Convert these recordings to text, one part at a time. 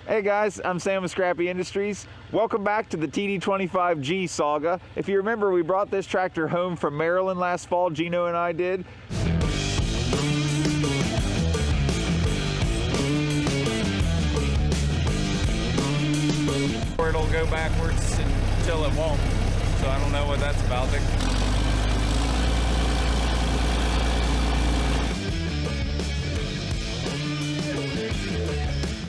Hey guys, I'm Sam with Scrappy Industries. Welcome back to the TD25G saga. If you remember, we brought this tractor home from Maryland last fall, Gino and I did. Or it'll go backwards until it won't. So I don't know what that's about.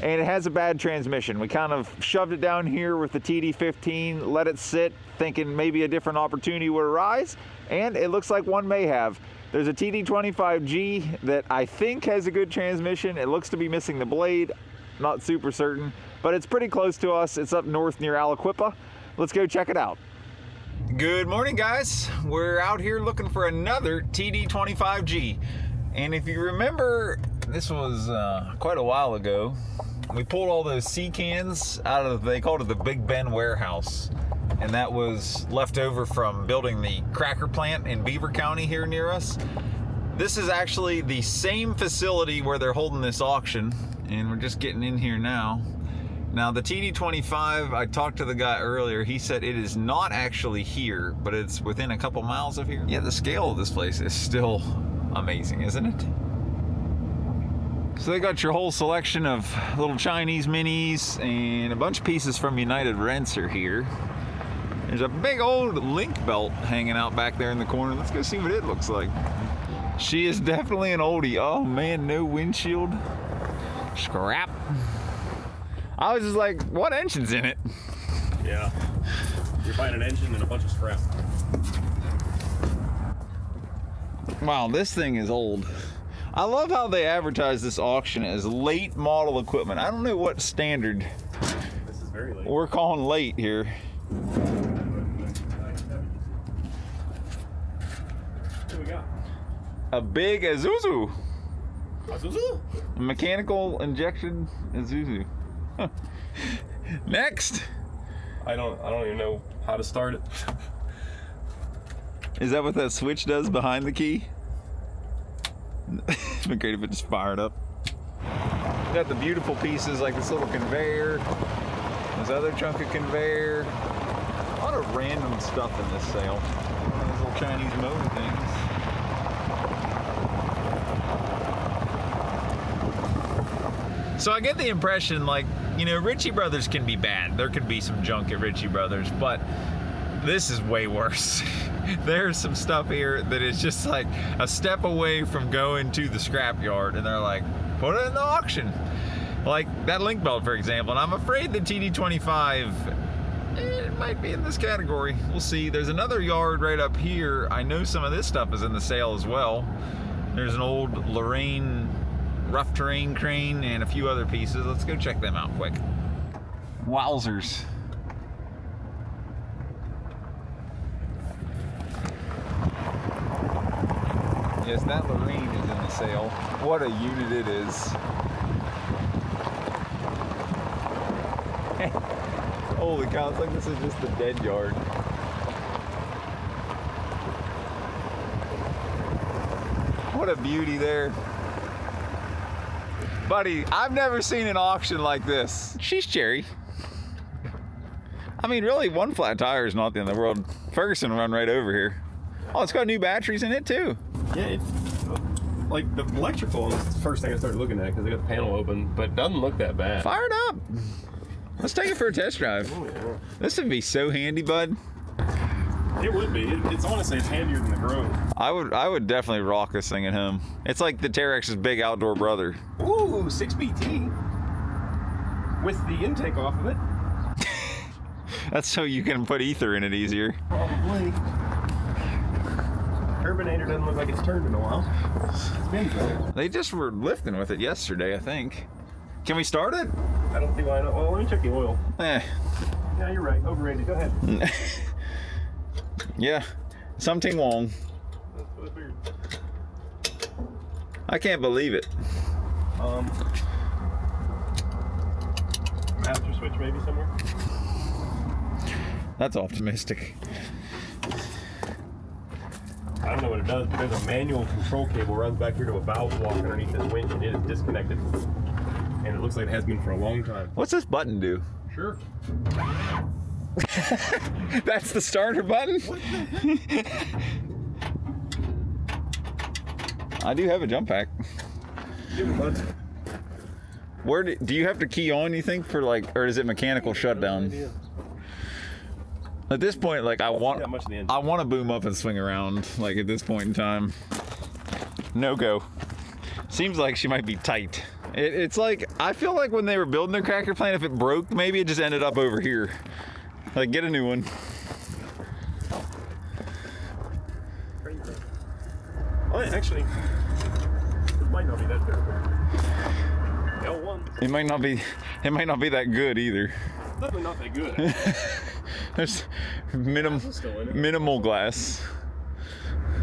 And it has a bad transmission. We kind of shoved it down here with the TD15, let it sit, thinking maybe a different opportunity would arise, and it looks like one may have. There's a TD25G that I think has a good transmission. It looks to be missing the blade, not super certain, but it's pretty close to us. It's up north near Aliquippa. Let's go check it out. Good morning, guys. We're out here looking for another TD25G. And if you remember, this was quite a while ago. We pulled all those sea cans out of, they called it the Big Ben warehouse. And that was left over from building the cracker plant in Beaver County here near us. This is actually the same facility where they're holding this auction. And we're just getting in here now. Now the TD25, I talked to the guy earlier, he said it is not actually here, but it's within a couple miles of here. Yeah, the scale of this place is still amazing, isn't it? So they got your whole selection of little Chinese minis and a bunch of pieces from United Rents are here. There's a big old link belt hanging out back there in the corner. Let's go see what it looks like. She is definitely an oldie. Oh man, no windshield. Scrap. I was just like, what engine's in it? Yeah. You're buying an engine and a bunch of scrap. Wow, this thing is old. I love how they advertise this auction as late model equipment. I don't know what standard This is very late. we're calling late here. What do we got? A big Isuzu. Isuzu? A mechanical injection Isuzu. Next. I don't even know how to start it. Is that what that switch does behind the key? It'd been great if it just fired up. Got the beautiful pieces like this little conveyor, this other chunk of conveyor. A lot of random stuff in this sale. These little Chinese motor things. So I get the impression, like, you know, Ritchie Brothers can be bad. There could be some junk at Ritchie Brothers, but this is way worse. There's some stuff here that is just like a step away from going to the scrap yard, and they're like, put it in the auction. Like that link belt, for example, and I'm afraid the TD25, it might be in this category. We'll see. There's another yard right up here. I know some of this stuff is in the sale as well. There's an old Lorraine rough terrain crane and a few other pieces. Let's go check them out quick. Wowzers. Yes, that Lorraine is in the sale. What a unit it is. Holy cow, it's like this is just the dead yard. What a beauty there. Buddy, I've never seen an auction like this. She's cherry. I mean, really, one flat tire is not the end of the world. Ferguson run right over here. Oh, it's got new batteries in it too. Yeah, it's like the electrical is the first thing I started looking at because I got the panel open, but it doesn't look that bad. Fire it up. Let's take it for a test drive. Oh, yeah. This would be so handy, bud. It would be. It's honestly, it's handier than the Grove. I would definitely rock this thing at home. It's like the Terex's big outdoor brother. Ooh, 6BT with the intake off of it. That's so you can put ether in it easier. Probably. Turbinator doesn't look like it's turned in a while. It's been good. They just were lifting with it yesterday, I think. Can we start it? I don't see why not. Well, let me check the oil. Eh. Yeah, you're right. Overrated. Go ahead. Yeah, something wrong. That's what I figured. I can't believe it. Master switch maybe somewhere? That's optimistic. I don't know what it does, but there's a manual control cable runs back here to a valve block underneath this winch, and it is disconnected. And and it looks like it has been for a long time. What's this button do? Sure. That's the starter button? What the heck? I do have a jump pack. Give it, bud. Where do you have to key on, you think, for like, or is it mechanical shutdown? No, At this point, like I want to boom up and swing around. Like at this point in time, no go. Seems like she might be tight. It's like I feel like when they were building their cracker plant, if it broke, maybe it just ended up over here. Like get a new one. Oh, actually, it might not be that terrible. L1. It might not be that good either. Definitely not that good. There's minimal glass.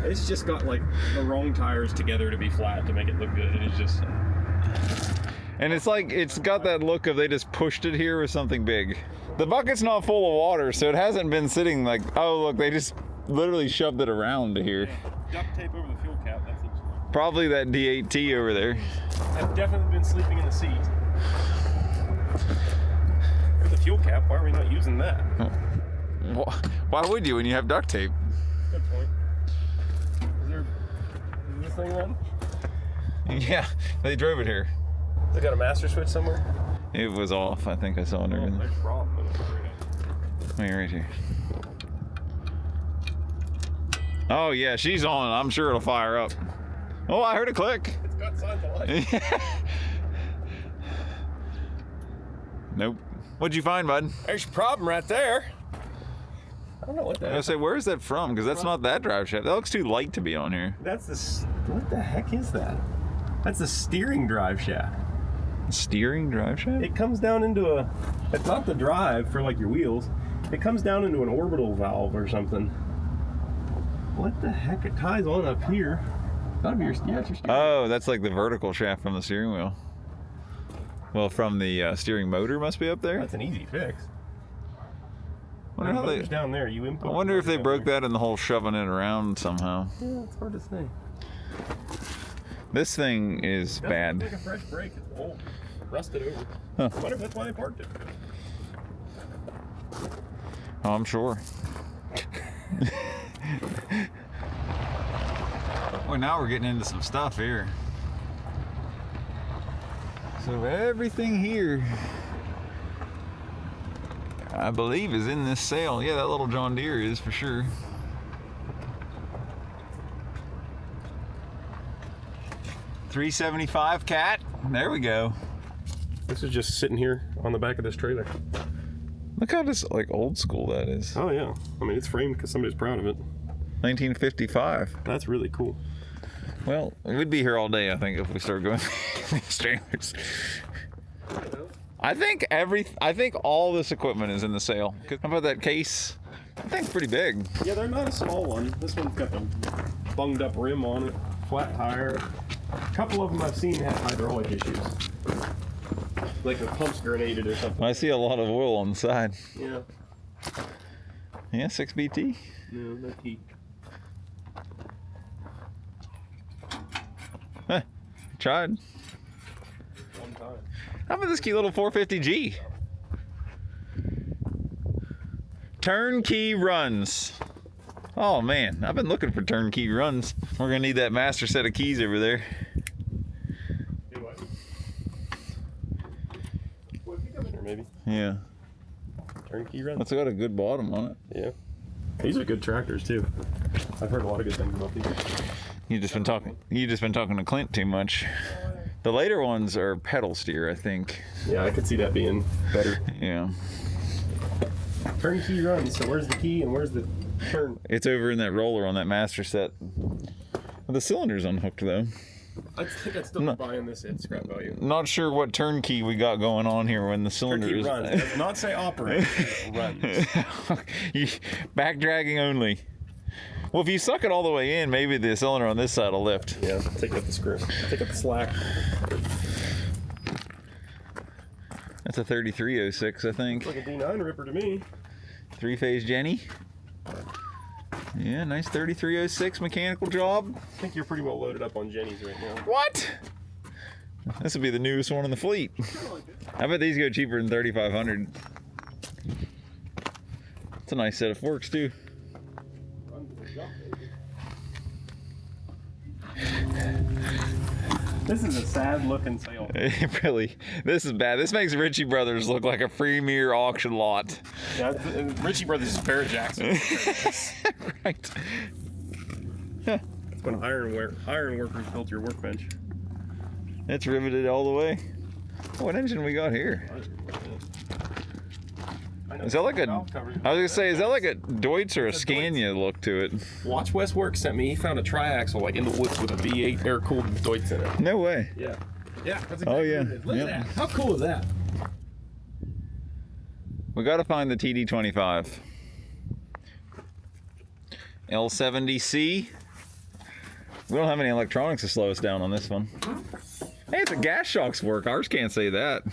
It's just got like the wrong tires together to be flat to make it look good. It's just. And it's like it's got that look of they just pushed it here with something big. The bucket's not full of water, so it hasn't been sitting like, oh look, they just literally shoved it around to here. Yeah, duct tape over the fuel cap. That's it. Probably that D8T over there. I've definitely been sleeping in the seat. There's the fuel cap. Why are we not using that? Why would you when you have duct tape? Good point. Is this thing on? Yeah, they drove it here. They got a master switch somewhere? It was off. I think I saw it. Oh, there's a problem. Wait, right here. Oh yeah, she's on. I'm sure it'll fire up. Oh, I heard a click. It's got signs of life. Nope. What'd you find, bud? There's your problem right there. I don't know what that I is. say, where's that from? Because that's not that drive shaft. That looks too light to be on here. That's the. What the heck is that? That's the steering drive shaft. Steering drive shaft? It comes down into a. It's not the drive for like your wheels. It comes down into an orbital valve or something. What the heck? It ties on up here. Gotta be your. Yeah, it's your steering. Oh, that's like the vertical shaft from the steering wheel. Well, from the steering motor must be up there. That's an easy fix. Wonder how they, down there. You input. I wonder if they broke that in the whole shoving it around somehow. Yeah, it's hard to say. This thing is bad. Like a fresh brake. It's old, rusted over. Huh. I wonder if that's why they parked it. Oh, I'm sure. Well, now we're getting into some stuff here. So everything here, I believe, is in this sale. Yeah, that little John Deere is for sure. $375 cat. There we go. This is just sitting here on the back of this trailer. Look how just like old school that is. Oh yeah. I mean, it's framed because somebody's proud of it. 1955. That's really cool. Well, we'd be here all day, I think, if we start going these trailers. I think all this equipment is in the sale. How about that case? That thing's pretty big. Yeah, they're not a small one. This one's got the bunged up rim on it, flat tire. A couple of them I've seen have hydraulic issues. Like the pump's grenaded or something. I see a lot of oil on the side. Yeah. Yeah, 6BT. No, no T. Huh, tried. One time. How about this cute little 450G? Turnkey runs. Oh man, I've been looking for turnkey runs. We're gonna need that master set of keys over there. Do what? Well, pick up in there maybe. Yeah. Turnkey runs. It's got a good bottom on it. Yeah. These are good tractors too. I've heard a lot of good things about these. You just been talking to Clint too much. The later ones are pedal steer, I think. Yeah, I could see that being better. Yeah. Turnkey runs. So where's the key and where's the turn? It's over in that roller on that master set. Well, the cylinder's unhooked though. I think I'd still be buying this at scrap value. Not sure what turnkey we got going on here when the cylinder Turnkey is. runs. It does not say operate. It runs. Back dragging only. Well, if you suck it all the way in, maybe the cylinder on this side will lift. Yeah, take out the screw. Take out the slack. That's a 3306, I think. Looks like a D9 ripper to me. 3-phase Jenny. Yeah, nice 3306 mechanical job. I think you're pretty well loaded up on Jennies right now. What? This would be the newest one in the fleet. I bet these go cheaper than 3,500. It's a nice set of forks too. This is a sad looking sail. Really, this is bad. This makes Ritchie Brothers look like a premier auction lot. Yeah, Ritchie Brothers is Barrett Jackson. Right. It's when iron workers built your workbench. It's riveted all the way. What engine we got here? Is that like a, I was gonna say, is that like a Deutz or a Scania look to it? Watch West Work sent me, he found a triaxle like in the woods with a V8 air-cooled Deutz in it. No way. Yeah. Yeah, that's exactly Oh yeah. what it is. Look at that. How cool is that? We gotta find the TD25. L70C. We don't have any electronics to slow us down on this one. Hey, it's a gas shocks work. Ours can't say that.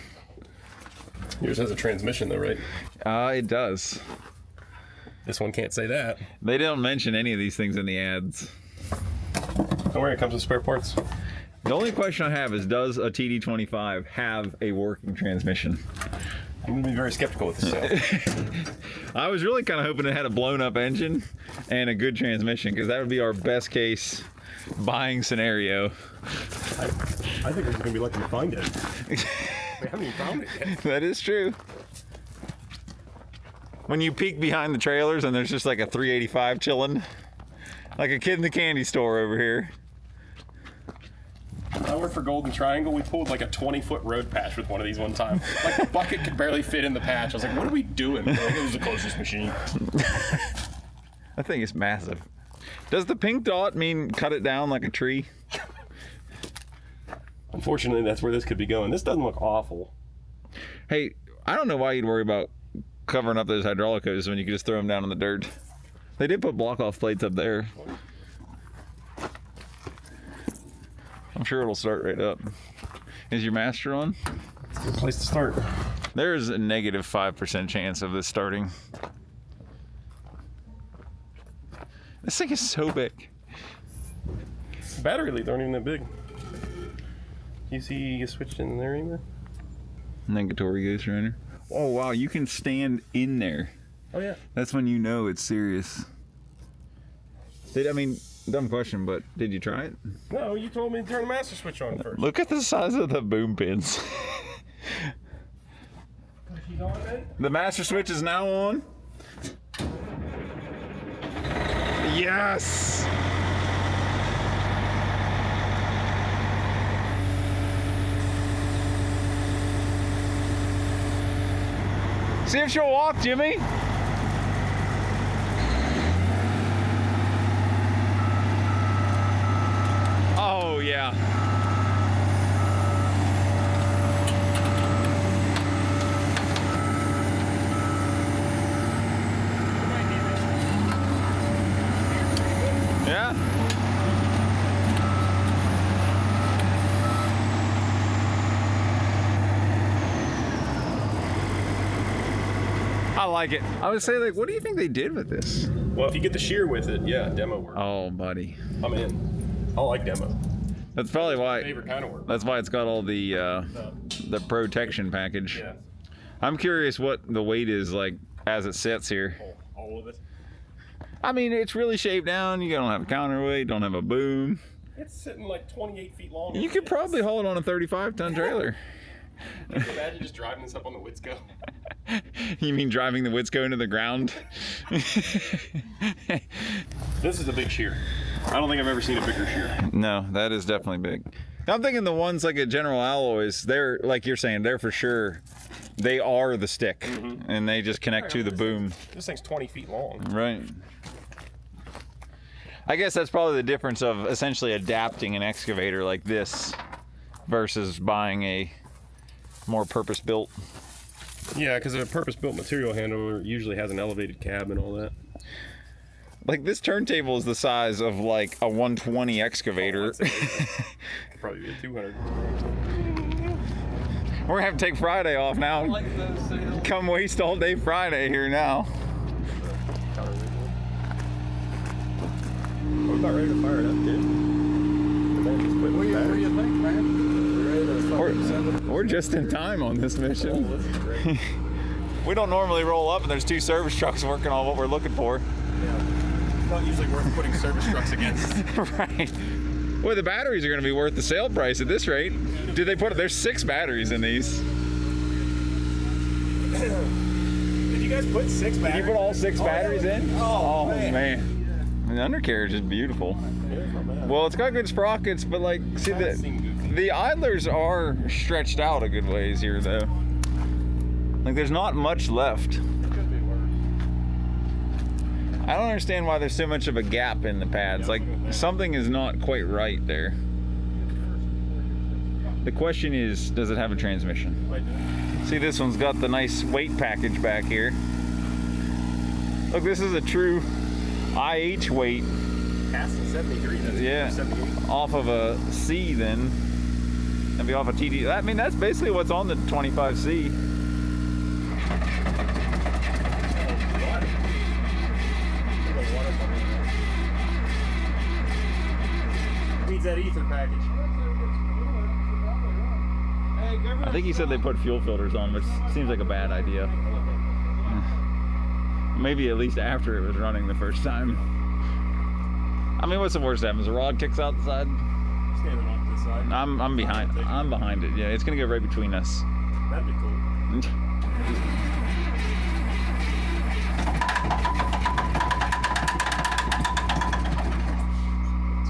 Yours has a transmission though, right? It does. This one can't say that. They don't mention any of these things in the ads. Don't worry, it comes with spare parts. The only question I have is, does a TD25 have a working transmission? I'm gonna be very skeptical with this sail. I was really kind of hoping it had a blown up engine and a good transmission, because that would be our best case buying scenario. I think we're gonna be lucky to find it. We haven't even found it yet. That is true. When you peek behind the trailers and there's just like a 385 chilling, like a kid in the candy store over here. When I worked for Golden Triangle, we pulled like a 20-foot road patch with one of these one time. Like the bucket could barely fit in the patch. I was like, what are we doing? It was the closest machine. I think it's massive. Does the pink dot mean cut it down like a tree? Unfortunately, that's where this could be going. This doesn't look awful. Hey, I don't know why you'd worry about covering up those hydraulic hoses when you could just throw them down in the dirt. They did put block-off plates up there. I'm sure it'll start right up. Is your master on? It's a good place to start. There's a negative 5% chance of this starting. This thing is so big. Battery leads aren't even that big. You see you switched in there anywhere? Negatory ghost runner. Oh wow, you can stand in there. Oh yeah. That's when you know it's serious. Dumb question, but did you try it? No, you told me to turn the master switch on first. Look at the size of the boom pins. She's on then? The master switch is now on. Yes! See if she'll walk, Jimmy. Oh, yeah. Yeah. I like it. I would say, like, what do you think they did with this? Well, if you get the shear with it, yeah, demo work. Oh, buddy. I'm in. I like demo. That's probably why. Favorite kind of work. That's why it's got all the protection package. Yeah. I'm curious what the weight is like as it sits here. All of it. I mean, it's really shaved down. You don't have a counterweight, don't have a boom. It's sitting like 28 feet long. You could probably haul it on a 35-ton trailer. Can you imagine just driving this up on the Witzco? You mean driving the Witzco into the ground? This is a big shear. I don't think I've ever seen a bigger shear. No, that is definitely big. I'm thinking the ones like at General Alloys, they're, like you're saying, they're for sure, they are the stick, and they just connect to the boom. This thing's 20 feet long. Right. I guess that's probably the difference of essentially adapting an excavator like this versus buying a more purpose-built. Yeah, because a purpose-built material handler usually has an elevated cab and all that. Like, this turntable is the size of like a 120 excavator. Probably be a 200. We're gonna have to take Friday off now. Come waste all day Friday here now. We're about ready to fire it up, dude. The man just quit with the battery. What do you think, man? We're ready to We're just in time on this mission. Oh, this is great. We don't normally roll up and there's 2 service trucks working on what we're looking for. Yeah. It's not usually worth putting service trucks against. Right. Well, the batteries are going to be worth the sale price at this rate. Did they put? There's 6 batteries in these. Did you guys put 6 batteries? Did you put all 6 batteries in? Oh, man. The undercarriage is beautiful. Well, it's got good sprockets, but like, see the idlers are stretched out a good ways here, though. Like, there's not much left. I don't understand why there's so much of a gap in the pads. Like, something is not quite right there. The question is, does it have a transmission? See, this one's got the nice weight package back here. Look, this is a true IH weight. Casting 73. Yeah, 78. off of a C then. That'd be off a TD. I mean, that's basically what's on the 25C. Needs that ether package. I think he said they put fuel filters on, which seems like a bad idea. Maybe at least after it was running the first time. I mean, what's the worst that happens? The rod kicks out the side? Standing off this side. I'm behind. I'm behind it. Yeah, it's gonna go right between us. That'd be cool. It's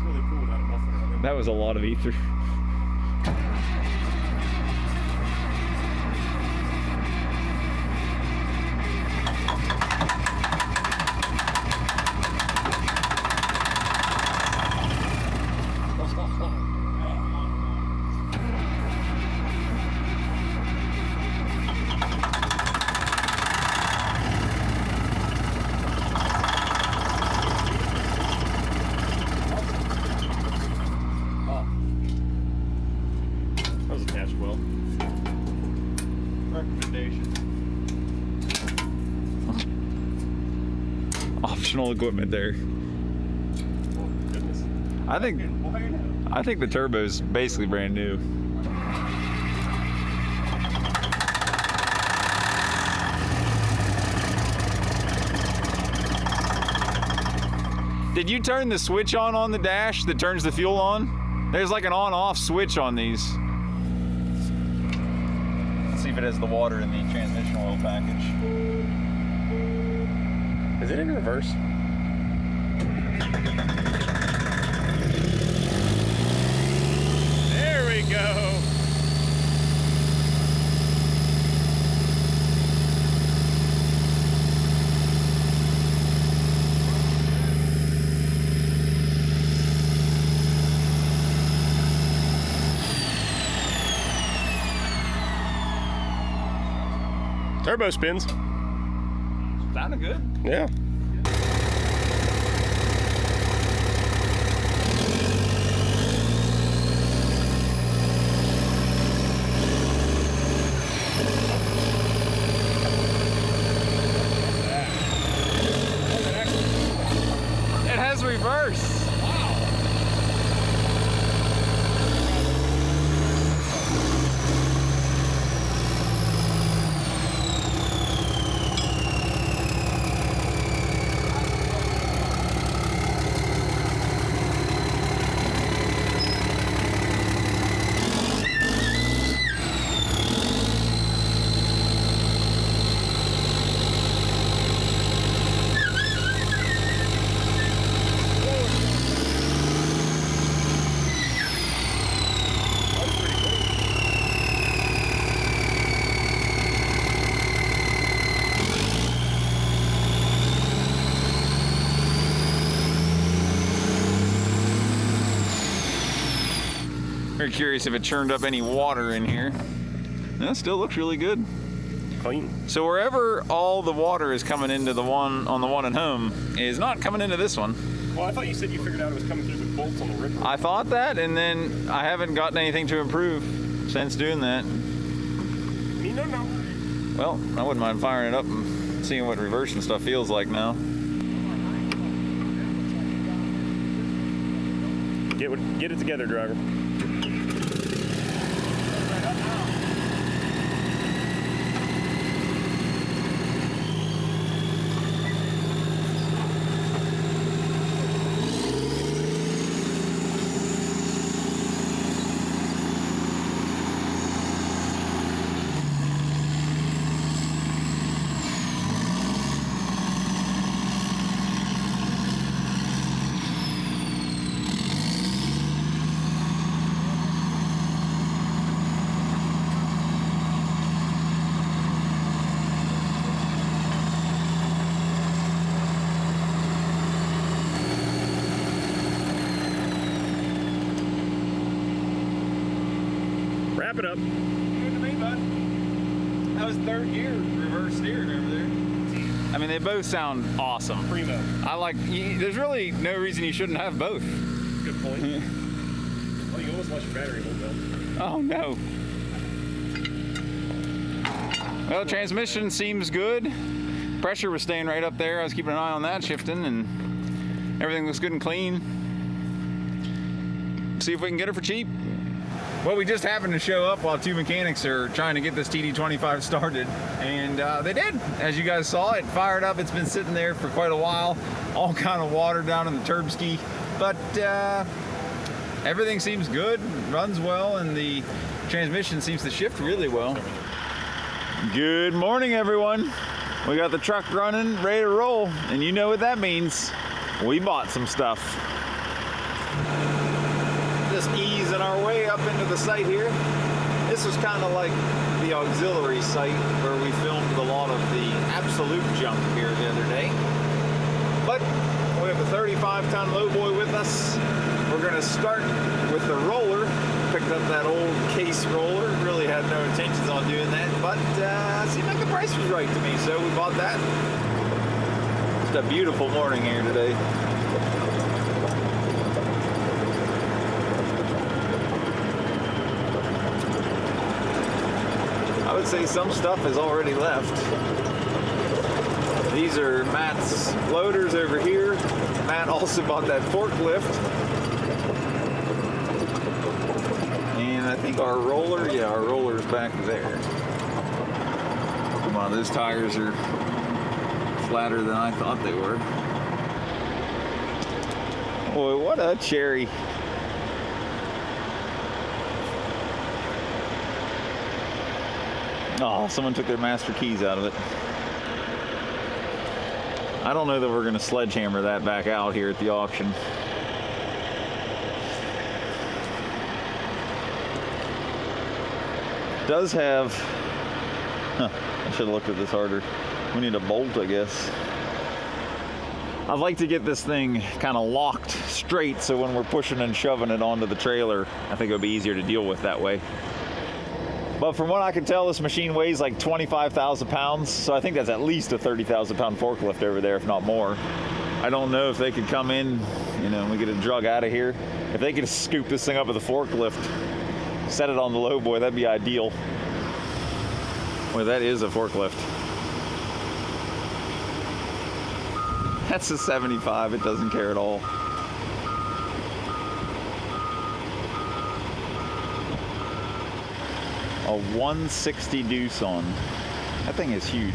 really cool without a muffler on it. That was a lot of ether. Well, recommendation. Optional equipment there. Oh, goodness. I think the turbo's basically brand new. Did you turn the switch on the dash that turns the fuel on? There's like an on-off switch on these. See if it has the water in the transmission oil package. Is it in reverse? There we go. Turbo spins. Sounded good. Yeah. It has reverse. Very curious if it churned up any water in here. That still looks really good. Clean. So wherever all the water is coming into the one on the one at home is not coming into this one. Well, I thought you said you figured out it was coming through the bolts on the ripper. I thought that, and then I haven't gotten anything to improve since doing that. Me no. Well, I wouldn't mind firing it up and seeing what reverse and stuff feels like now. Get it together, driver. Wrap it up. Good to me, bud. That was third gear, reverse steering over there. I mean, they both sound awesome. Primo. I like, there's really no reason you shouldn't have both. Good point. Oh, you almost lost your battery a little bit. Oh no. Well, transmission seems good. Pressure was staying right up there. I was keeping an eye on that, shifting, and everything looks good and clean. See if we can get it for cheap. Well, we just happened to show up while two mechanics are trying to get this TD25 started, and they did. As you guys saw, it fired up. It's been sitting there for quite a while, all kind of watered down in the turb ski, but everything seems good, runs well, and the transmission seems to shift really well. Good morning, everyone. We got the truck running, ready to roll, and you know what that means. We bought some stuff. Just easing our way up into the site here. This was kind of like the auxiliary site where we filmed a lot of the absolute junk here the other day. But we have a 35-ton lowboy with us. We're going to start with the roller. Picked up that old case roller. Really had no intentions on doing that, but seemed like the price was right to me, so we bought that. Just a beautiful morning here today. I would say some stuff is already left. These are Matt's loaders over here. Matt also bought that forklift. And I think our roller, yeah, our roller's back there. Come on, those tires are flatter than I thought they were. Boy, what a cherry. Oh, someone took their master keys out of it. I don't know that we're going to sledgehammer that back out here at the auction. Does have, I should have looked at this harder. We need a bolt, I guess. I'd like to get this thing kind of locked straight so when we're pushing and shoving it onto the trailer, I think it would be easier to deal with that way. But from what I can tell, this machine weighs like 25,000 pounds, so I think that's at least a 30,000 pound forklift over there, if not more. I don't know if they could come in, you know, and we get it drug out of here. If they could scoop this thing up with a forklift, set it on the lowboy, that'd be ideal. Well, that is a forklift. That's a 75, it doesn't care at all. A 160 Doosan. That thing is huge.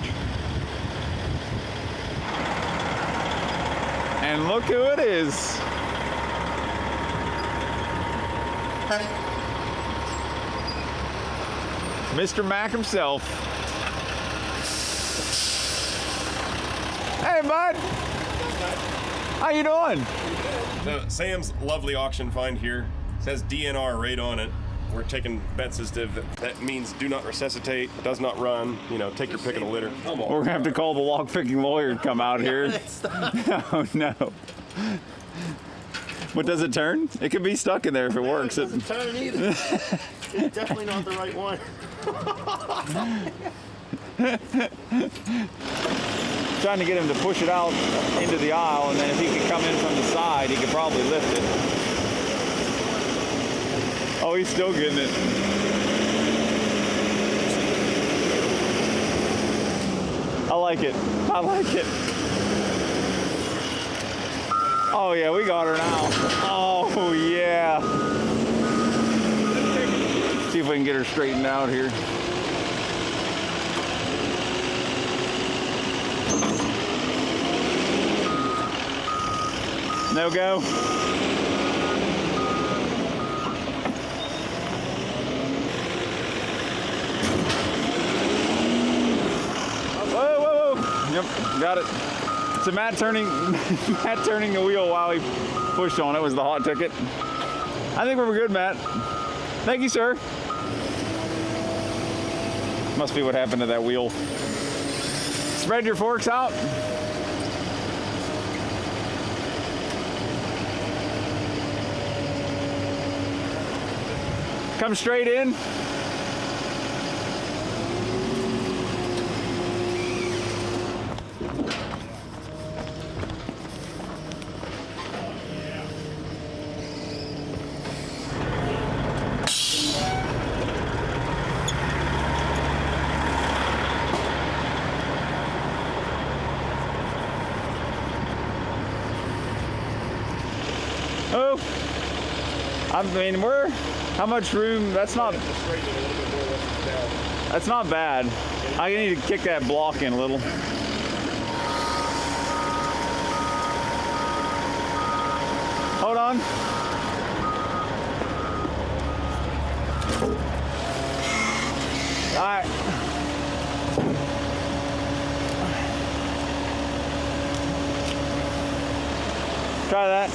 And look who it is. Mr. Mac himself. Hey, bud. How you doing? So Sam's lovely auction find here says DNR right on it. We're taking bets as to that means do not resuscitate, does not run, you know, take your pick of the litter. We're gonna have to call the log picking lawyer to come out here. Oh no. What, does it turn? It could be stuck in there if it works. It doesn't turn either. It's definitely not the right one. Trying to get him to push it out into the aisle, and then if he could come in from the side, he could probably lift it. Oh, he's still getting it. I like it. I like it. Oh yeah, we got her now. Oh yeah. See if we can get her straightened out here. No go. Whoa, whoa, whoa. Yep, got it. So Matt turning the wheel while he pushed on it was the hot ticket. I think we're good, Matt. Thank you, sir. Must be what happened to that wheel. Spread your forks out. Come straight in. I mean, how much room? That's not Just straighten it a little bit more once it's down. That's not bad. I need to kick that block in a little. Hold on. All right. Try that.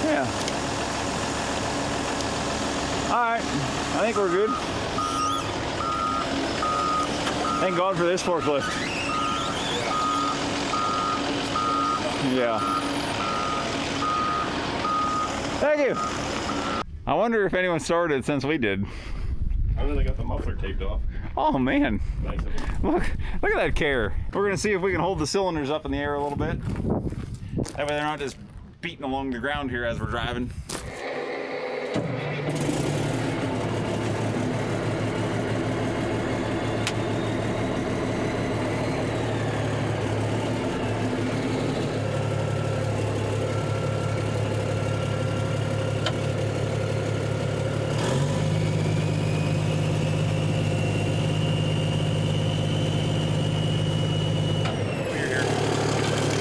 Yeah. All right. I think we're good. Thank God for this forklift. Yeah. Thank you. I wonder if anyone started since we did. I know they got the muffler taped off. Oh man. Nice of them. Look at that care. We're gonna see if we can hold the cylinders up in the air a little bit. That way they're not just beating along the ground here as we're driving.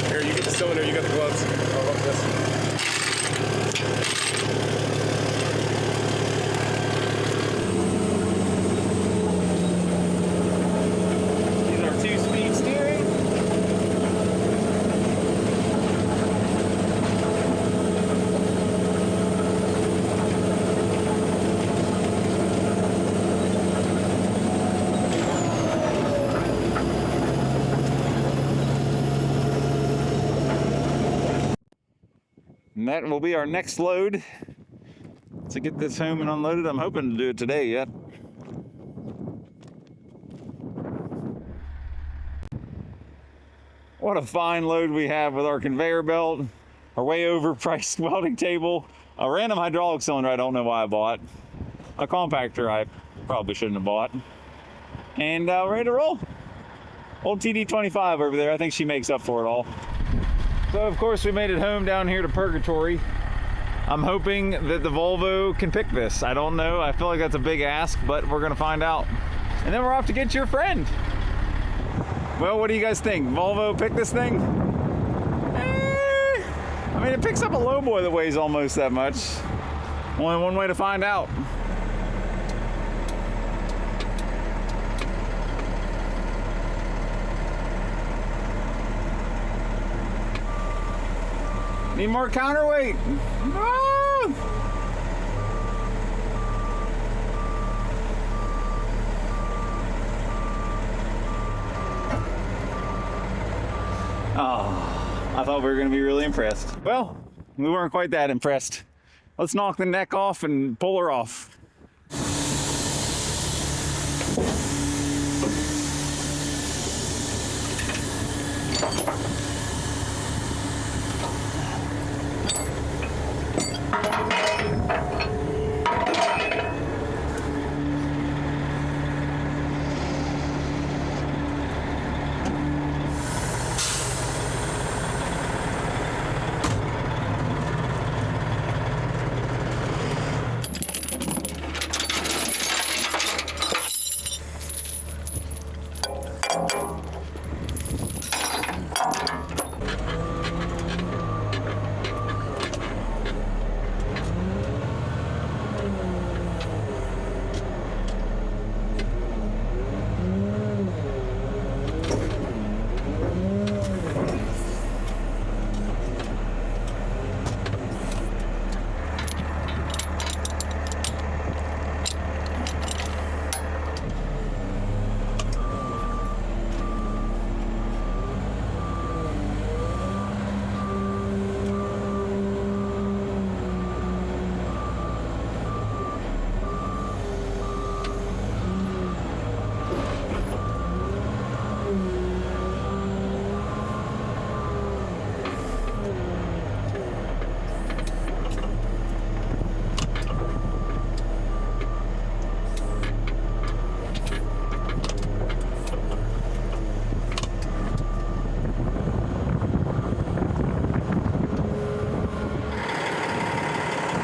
Here, you get the cylinder, you got the gloves. I'll look this. These are 2-speed steering. And that will be our next load to get this home and unloaded. I'm hoping to do it today yet. What a fine load we have with our conveyor belt, our way overpriced welding table, a random hydraulic cylinder I don't know why I bought, a compactor I probably shouldn't have bought, and ready to roll. Old TD25 over there, I think she makes up for it all. So of course we made it home down here to Purgatory. I'm hoping that the Volvo can pick this. I don't know, I feel like that's a big ask, but we're gonna find out. And then we're off to get your friend. Well, what do you guys think? Volvo pick this thing? I mean, it picks up a lowboy that weighs almost that much. Only one way to find out. Need more counterweight. No! Oh, I thought we were going to be really impressed. Well, we weren't quite that impressed. Let's knock the neck off and pull her off.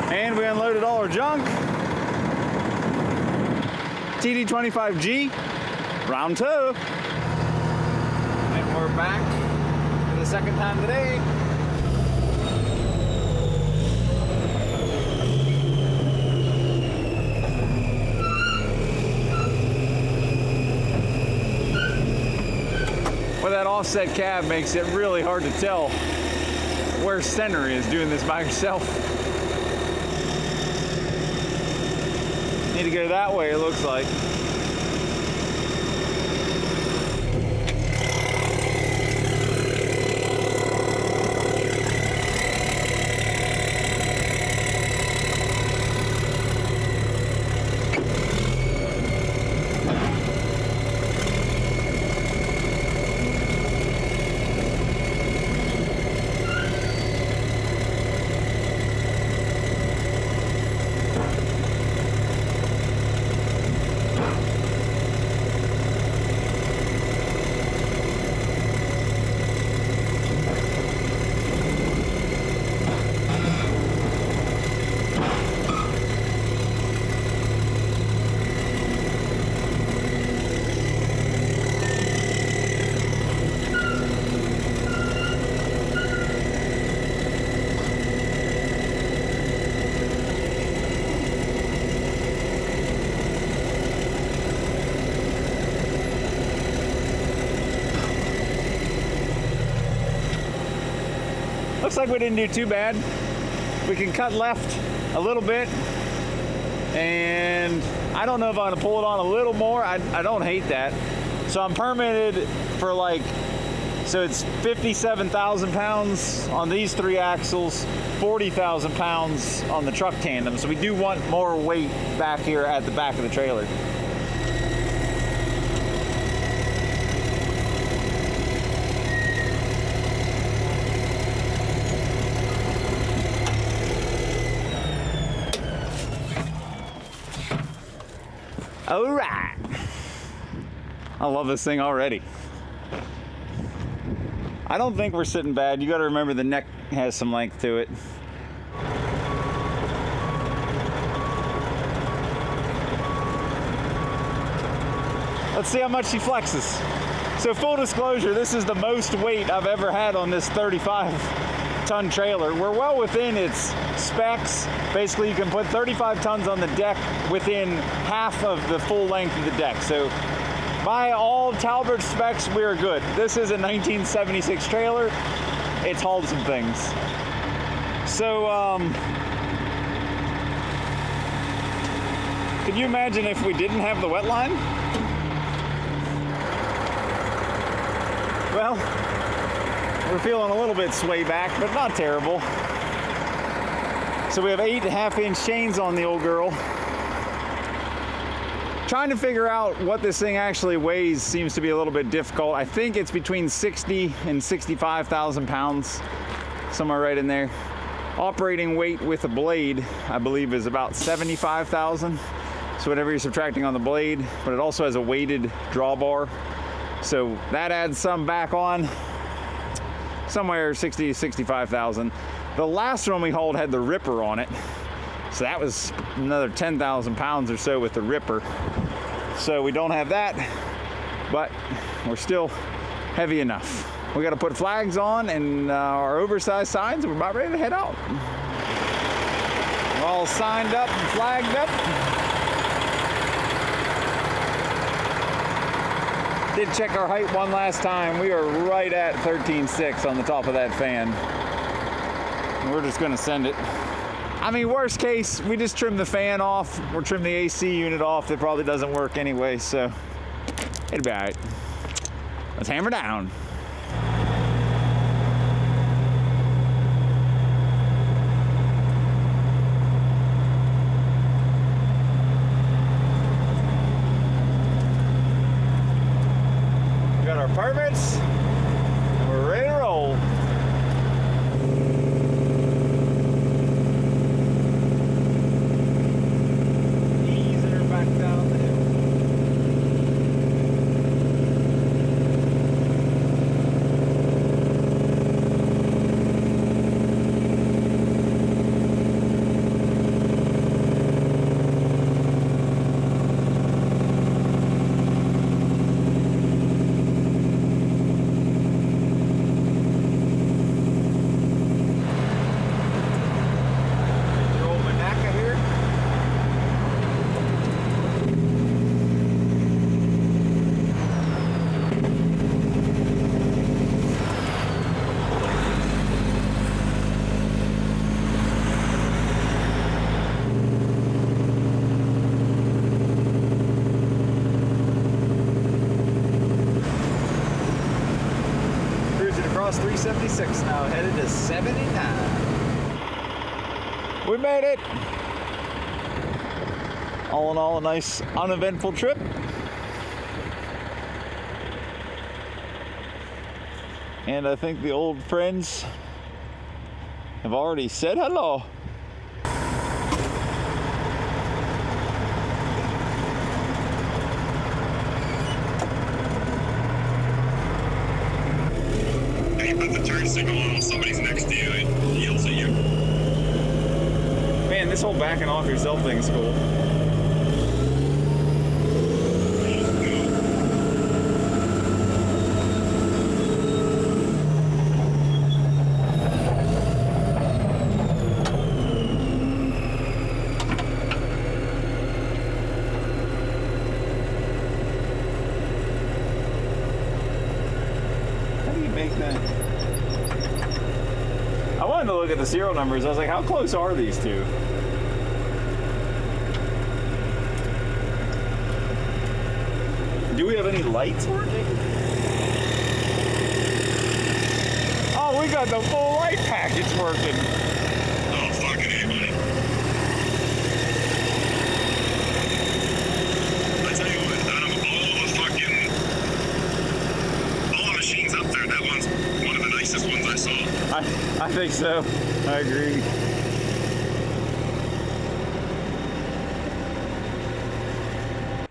And we unloaded all our junk. TD25G, round 2. And we're back for the second time today. Well, that offset cab makes it really hard to tell where center is doing this by yourself. Need to go that way, it looks like. Looks like we didn't do too bad. We can cut left a little bit, and I don't know if I'm gonna pull it on a little more. I don't hate that. So I'm permitted for like, so it's 57,000 pounds on these 3 axles, 40,000 pounds on the truck tandem. So we do want more weight back here at the back of the trailer. All right. I love this thing already. I don't think we're sitting bad. You got to remember the neck has some length to it. Let's see how much she flexes. So full disclosure, this is the most weight I've ever had on this 35-ton trailer. We're well within its specs. Basically, you can put 35 tons on the deck within half of the full length of the deck. So by all Talbert specs, we are good. This is a 1976 trailer. It's hauled some things. So, can you imagine if we didn't have the wet line? Well, we're feeling a little bit sway back, but not terrible. So we have 8.5-inch chains on the old girl. Trying to figure out what this thing actually weighs seems to be a little bit difficult. I think it's between 60 and 65,000 pounds, somewhere right in there. Operating weight with a blade, I believe, is about 75,000. So whatever you're subtracting on the blade, but it also has a weighted drawbar. So that adds some back on, somewhere 60 to 65,000. The last one we hauled had the ripper on it. So that was another 10,000 pounds or so with the ripper. So we don't have that, but we're still heavy enough. We got to put flags on and our oversized signs, and we're about ready to head out. We're all signed up and flagged up. Did check our height one last time. We are right at 13.6 on the top of that fan. And we're just gonna send it. I mean, worst case, we just trim the fan off, or trim the AC unit off. It probably doesn't work anyway, so it'll be all right. Let's hammer down. Got our permits, and we're ready to roll. Easing her back down the hill. 76 now, headed to 79. We made it. All in all, a nice uneventful trip. And I think the old friends have already said hello. Hey, you put the turn signal on while somebody's next to you, it yells at you. Man, this whole backing off yourself thing is cool. I wanted to look at the serial numbers. I was like, how close are these two? Do we have any lights working? Oh, we got the full light package working. Oh, fucking A, buddy. I tell you what, out of all the machines up there, that one's one of the nicest ones I saw. I think so. I agree.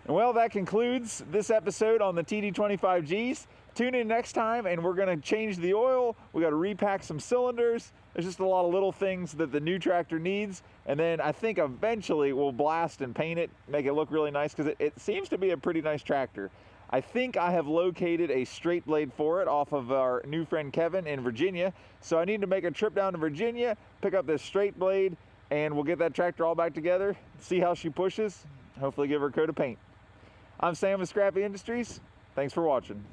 Well, that concludes this episode on the TD25Gs. Tune in next time and we're going to change the oil. We got to repack some cylinders. There's just a lot of little things that the new tractor needs. And then I think eventually we'll blast and paint it, make it look really nice because it seems to be a pretty nice tractor. I think I have located a straight blade for it off of our new friend Kevin in Virginia. So I need to make a trip down to Virginia, pick up this straight blade, and we'll get that tractor all back together, see how she pushes, hopefully give her a coat of paint. I'm Sam with Scrappy Industries. Thanks for watching.